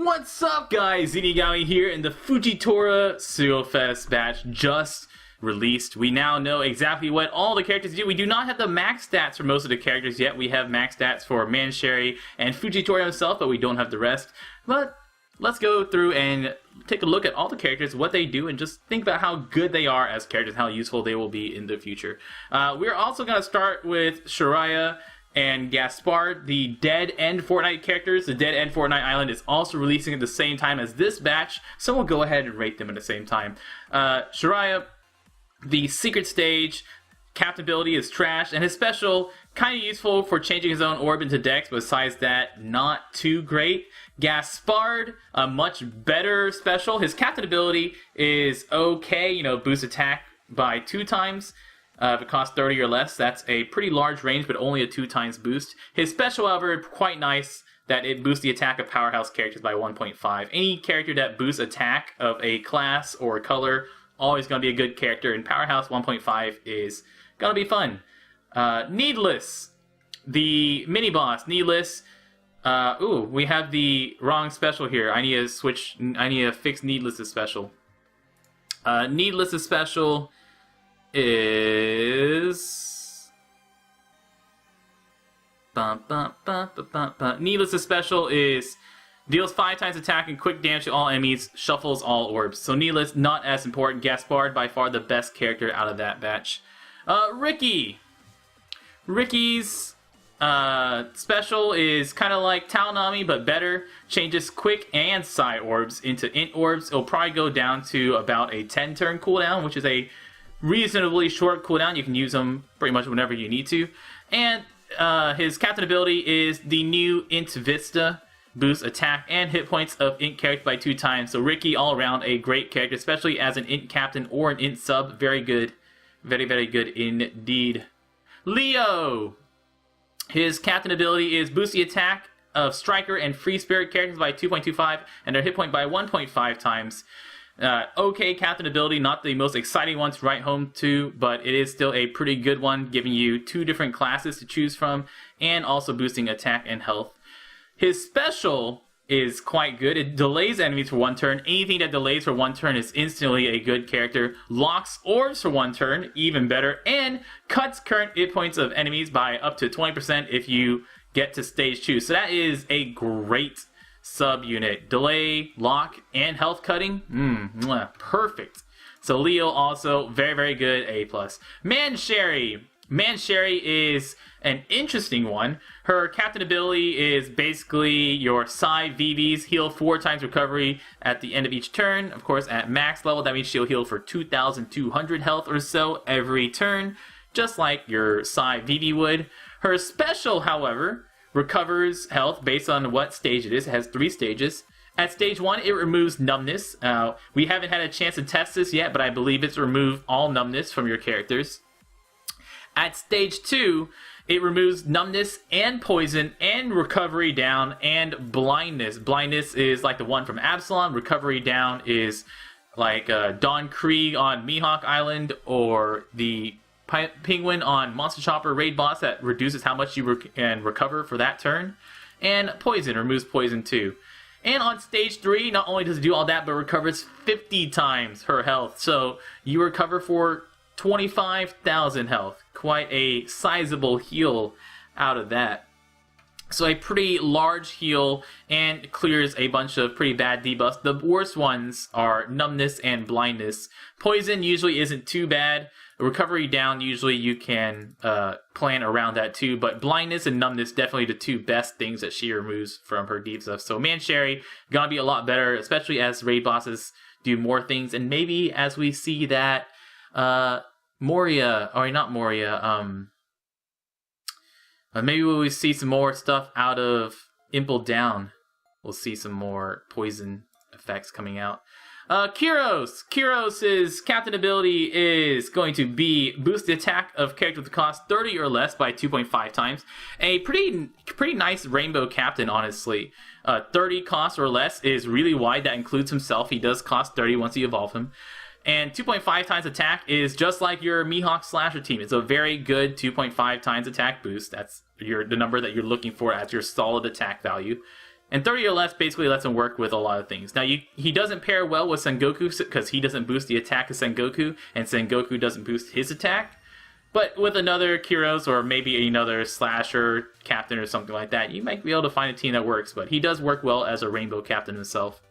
What's up, guys? Zinigami here, and the Fujitora Sugofest batch just released. We now know exactly what all the characters do. We do not have the max stats for most of the characters yet. We have max stats for Sharah and Fujitora himself, but we don't have the rest. But let's go through and take a look at all the characters, what they do, and just think about how good they are as characters, how useful they will be in the future. We're also going to start with Sharah and Gaspar, the Dead End Fortnite characters. The Dead End Fortnite Island is also releasing at the same time as this batch, so we'll go ahead and rate them at the same time. Sharah, the secret stage, captain ability is trash, and his special, kind of useful for changing his own orb into Dex, but besides that, not too great. Gaspard, a much better special. His captain ability is okay, you know, boost attack by 2 times. If it costs 30 or less, that's a pretty large range, but only a 2 times boost. His special, however, quite nice that it boosts the attack of powerhouse characters by 1.5. Any character that boosts attack of a class or color, always going to be a good character, and powerhouse 1.5 is going to be fun. Needless, the mini boss, Needless. We have the wrong special here. I need to fix Needless' special. Needless' special is Needless' special is deals 5 times attack and quick damage to all enemies, shuffles all orbs. So Needless, not as important. Gaspard, by far the best character out of that batch. Ricky's special is kind of like Taonami, but better. Changes quick and psi orbs into int orbs. It'll probably go down to about a 10 turn cooldown, which is a reasonably short cooldown. You can use them pretty much whenever you need to. And his captain ability is the new Int Vista. Boosts attack and hit points of Int characters by 2 times. So Ricky, all around, a great character, especially as an Int captain or an Int sub. Very good. Very, very good indeed. Leo! His captain ability is boost the attack of Striker and Free Spirit characters by 2.25 and their hit point by 1.5 times. Okay captain ability, not the most exciting one to write home to, but it is still a pretty good one, giving you 2 different classes to choose from, and also boosting attack and health. His special is quite good. It delays enemies for 1 turn. Anything that delays for 1 turn is instantly a good character. Locks orbs for 1 turn, even better, and cuts current hit points of enemies by up to 20% if you get to stage 2. So that is a great sub-unit. Delay, lock, and health cutting. Perfect. So Leo also very, very good. A+. Sharah is an interesting one. Her captain ability is basically your Psi VVs heal 4 times recovery at the end of each turn. Of course, at max level, that means she'll heal for 2,200 health or so every turn, just like your Psi VV would. Her special, however, recovers health based on what stage it is. It has 3 stages. At stage 1, it removes numbness. We haven't had a chance to test this yet, but I believe it's removed all numbness from your characters. At stage 2, it removes numbness and poison and recovery down and blindness. Blindness is like the one from Absalom. Recovery down is like Don Krieg on Mihawk Island, or the Penguin on Monster Chopper Raid Boss that reduces how much you can recover for that turn. And poison removes poison too. And on stage 3, not only does it do all that, but recovers 50 times her health. So you recover for 25,000 health. Quite a sizable heal out of that. So a pretty large heal, and clears a bunch of pretty bad debuffs. The worst ones are numbness and blindness. Poison usually isn't too bad. Recovery down, usually you can plan around that too, but blindness and numbness, definitely the 2 best things that she removes from her deep stuff. So Sharah gonna be a lot better, especially as raid bosses do more things, and maybe as we see that maybe when we see some more stuff out of Impel Down, we'll see some more poison effects coming out. Kiros's captain ability is going to be boost the attack of characters with cost 30 or less by 2.5 times. A pretty nice rainbow captain, honestly. 30 cost or less is really wide. That includes himself. He does cost 30 once you evolve him. And 2.5 times attack is just like your Mihawk Slasher team. It's a very good 2.5 times attack boost. That's the number that you're looking for as your solid attack value. And 30 or less basically lets him work with a lot of things. Now, he doesn't pair well with Sengoku because he doesn't boost the attack of Sengoku, and Sengoku doesn't boost his attack. But with another Kiro's or maybe another Slasher captain or something like that, you might be able to find a team that works. But he does work well as a Rainbow captain himself.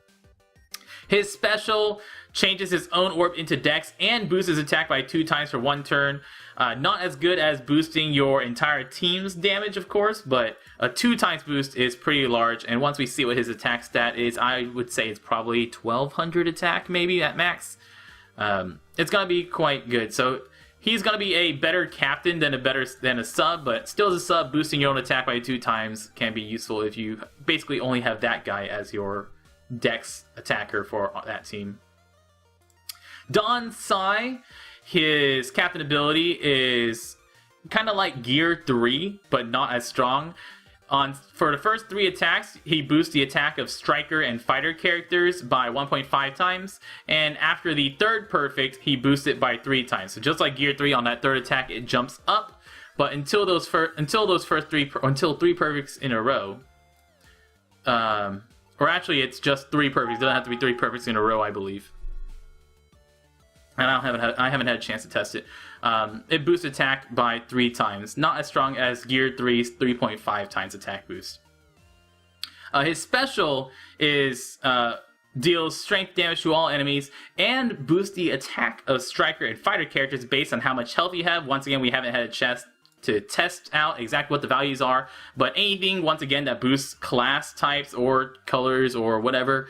His special changes his own orb into Dex and boosts his attack by 2 times for 1 turn. Not as good as boosting your entire team's damage, of course, but a 2 times boost is pretty large. And once we see what his attack stat is, I would say it's probably 1200 attack, maybe at max. It's going to be quite good. So he's going to be a better captain than a sub, but still as a sub, boosting your own attack by 2 times can be useful if you basically only have that guy as your Dex attacker for that team. Don Sai, his captain ability is kind of like Gear 3, but not as strong. For the first 3 attacks, he boosts the attack of Striker and Fighter characters by 1.5 times, and after the 3rd perfect, he boosts it by 3 times. So just like Gear 3, on that 3rd attack, it jumps up, but until 3 perfects in a row, or actually, it's just 3 perfects. It doesn't have to be 3 perfects in a row, I believe. And I haven't had a chance to test it. It boosts attack by 3 times. Not as strong as Gear 3's 3.5 times attack boost. His special is deals strength damage to all enemies and boosts the attack of Striker and Fighter characters based on how much health you have. Once again, we haven't had a chance to test out exactly what the values are, but anything, once again, that boosts class types or colors or whatever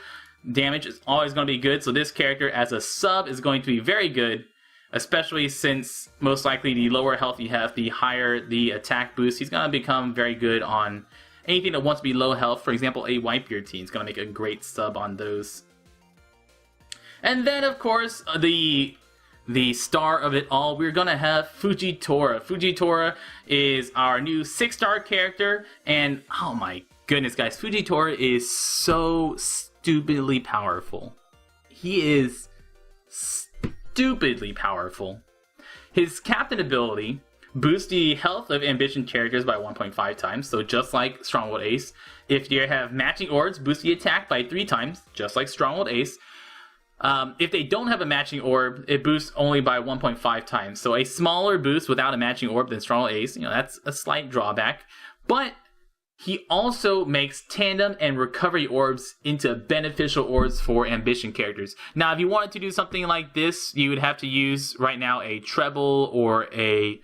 damage is always going to be good. So this character as a sub is going to be very good, especially since most likely the lower health you have, the higher the attack boost. He's going to become very good on anything that wants to be low health. For example, a Whitebeard team is going to make a great sub on those. And then, of course, the star of it all, we're going to have Fujitora. Fujitora is our new 6-star character, and oh my goodness, guys, Fujitora is so stupidly powerful. He is stupidly powerful. His captain ability boosts the health of ambition characters by 1.5 times, so just like Stronghold Ace. If you have matching orbs, boost the attack by 3 times, just like Stronghold Ace. If they don't have a matching orb, it boosts only by 1.5 times. So a smaller boost without a matching orb than Stronghold Ace, that's a slight drawback. But he also makes tandem and recovery orbs into beneficial orbs for ambition characters. Now, if you wanted to do something like this, you would have to use right now a treble or a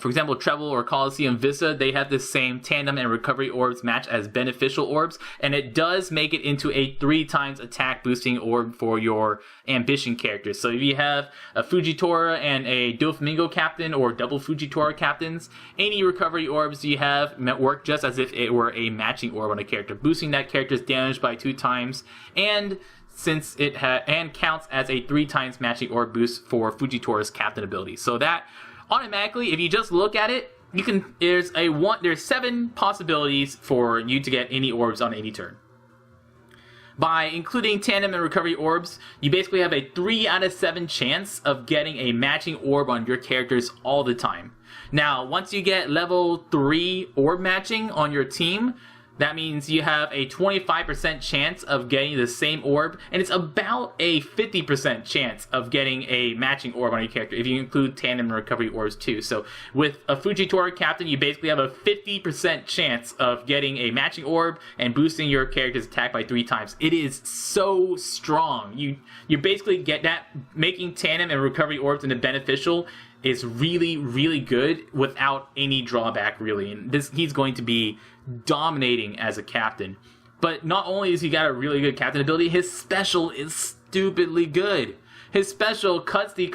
for example, Treble or Coliseum Vista, they have the same tandem and recovery orbs match as beneficial orbs, and it does make it into a 3 times attack boosting orb for your ambition characters. So if you have a Fujitora and a Doflamingo captain or double Fujitora captains, any recovery orbs you have work just as if it were a matching orb on a character, boosting that character's damage by 2 times, and since it counts as a 3 times matching orb boost for Fujitora's captain ability. So that automatically, if you just look at it, there's 7 possibilities for you to get any orbs on any turn. By including tandem and recovery orbs, you basically have a 3 out of 7 chance of getting a matching orb on your characters all the time. Now, once you get level 3 orb matching on your team, that means you have a 25% chance of getting the same orb, and it's about a 50% chance of getting a matching orb on your character if you include tandem and recovery orbs too. So with a Fujitora captain, you basically have a 50% chance of getting a matching orb and boosting your character's attack by 3 times. It is so strong. You basically get that. Making tandem and recovery orbs into beneficial is really, really good without any drawback, really. And he's going to be dominating as a captain. But not only has he got a really good captain ability, his special is stupidly good. His special cuts the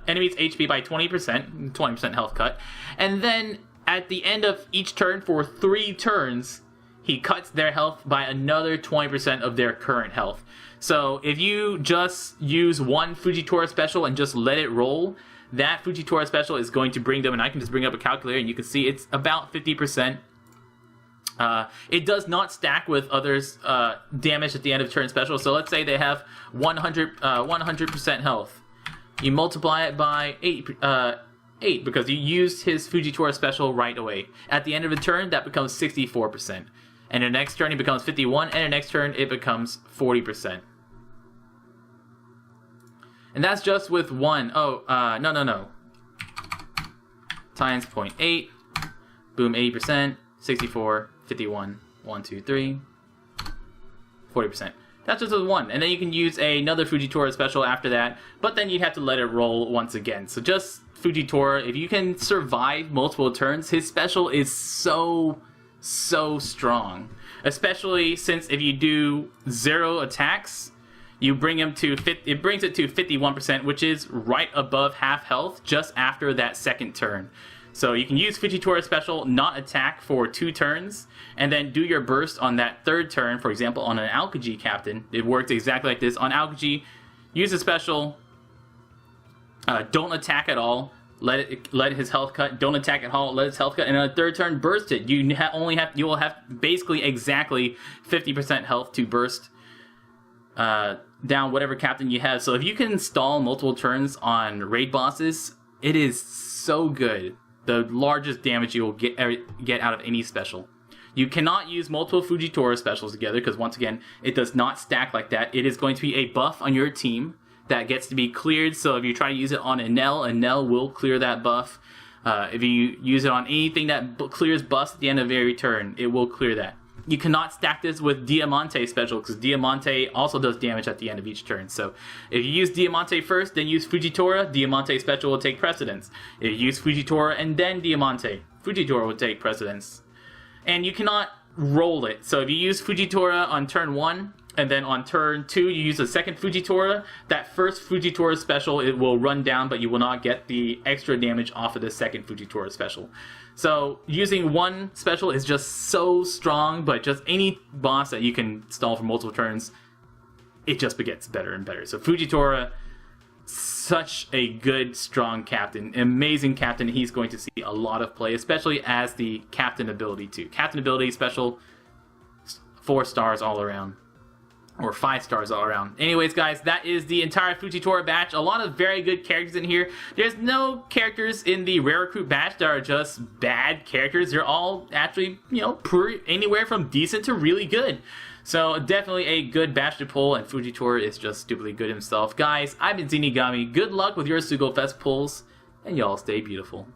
enemy's HP by 20% health cut, and then at the end of each turn for 3 turns, he cuts their health by another 20% of their current health. So if you just use one Fujitora special and just let it roll, that Fujitora special is going to bring them, and I can just bring up a calculator and you can see it's about 50%. It does not stack with others' damage at the end of turn special. So let's say they have 100% health. You multiply it by 8 because you used his Fujitora special right away. At the end of a turn, that becomes 64%. And the next turn, it becomes 51, and the next turn, it becomes 40%. And that's just with one. Oh, no. Times 0.8. Boom, 80%. 64, 51, 1, 2, 3. 40%. That's just with one. And then you can use another Fujitora special after that, but then you'd have to let it roll once again. So just Fujitora, if you can survive multiple turns, his special is so strong. Especially since if you do 0 attacks, you bring him to it brings it to 51%, which is right above half health just after that second turn. So you can use Fujitora special, not attack for 2 turns, and then do your burst on that third turn. For example, on an Aokiji captain, it works exactly like this. On Aokiji, use a special, don't attack at all, let his health cut. Don't attack at all, let his health cut, and on the third turn, burst it. You will have basically exactly 50% health to burst down whatever captain you have. So if you can install multiple turns on raid bosses, it is so good. The largest damage you will get out of any special. You cannot use multiple Fujitora specials together because, once again, it does not stack like that. It is going to be a buff on your team that gets to be cleared. So if you try to use it on a Nell will clear that buff. If you use it on anything that clears buffs at the end of every turn, it will clear that. You cannot stack this with Diamante special because Diamante also does damage at the end of each turn. So if you use Diamante first, then use Fujitora, Diamante special will take precedence. If you use Fujitora and then Diamante, Fujitora will take precedence. And you cannot roll it. So if you use Fujitora on turn 1, and then on turn 2 you use a second Fujitora, that first Fujitora special, it will run down, but you will not get the extra damage off of the second Fujitora special. So using one special is just so strong, but just any boss that you can install for multiple turns, it just gets better and better. So Fujitora, such a good, strong captain. Amazing captain. He's going to see a lot of play, especially as the captain ability too. Captain ability special, 4 stars all around. Or 5 stars all around. Anyways, guys, that is the entire Fujitora batch. A lot of very good characters in here. There's no characters in the Rare Recruit batch that are just bad characters. They're all actually, anywhere from decent to really good. So definitely a good batch to pull, and Fujitora is just stupidly good himself. Guys, I've been Zenigami. Good luck with your Sugofest pulls, and y'all stay beautiful.